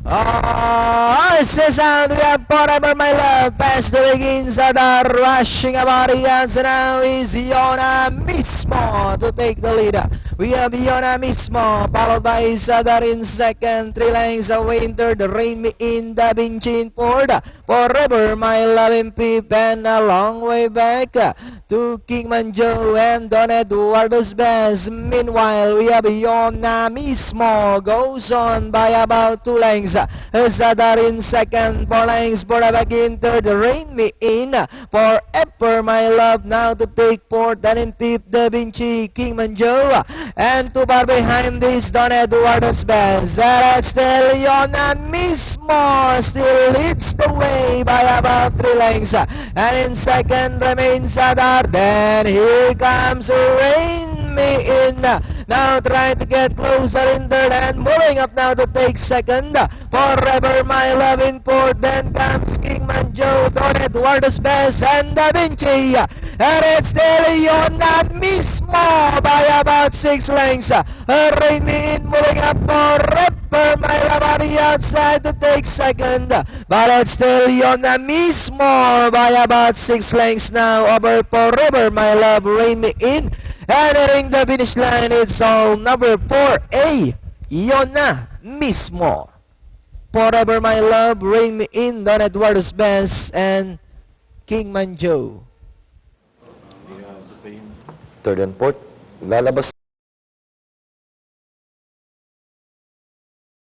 Horses out, we have Forever My Love, past the begins at the rushing about and now is Yona mismo to take the lead. We have Yona mismo, followed by Isadar in second, 3 lengths away in third, Rain Me In, Da Vinci in fourth, Forever My Love in fifth, and a long way back to Kingman Joe and Don Eduardo's best. Meanwhile, we have Yona mismo, goes on by about 2 lengths. Zadar in second, 4 lengths, back in third, Rain Me In, Forever My Love now to take fourth, and in fifth, Da Vinci, Kingman Joe, and too far behind this, Don Eduardo's best. That's still Yona mismo, still leads the way by about 3 lengths, and in second remains Zadar. Then here comes Rain Me In, now trying to get closer in third, and moving up now to take second, Forever My Love in fourth. Then comes Kingman Joe, Don Eduardo's best, and Da Vinci, and it's still Yona mismo by about 6 lengths. Rain Me In moving up, Forever My Love on the outside to take second, but it's still Yona mismo by about 6 lengths now over Forever My Love, Rain Me In. Entering the finish line, it's all number 4A, Yona mismo. Forever My Love, Rain Me In, Don Eduardo's best, and Kingman Joe. Third and fourth, lalabas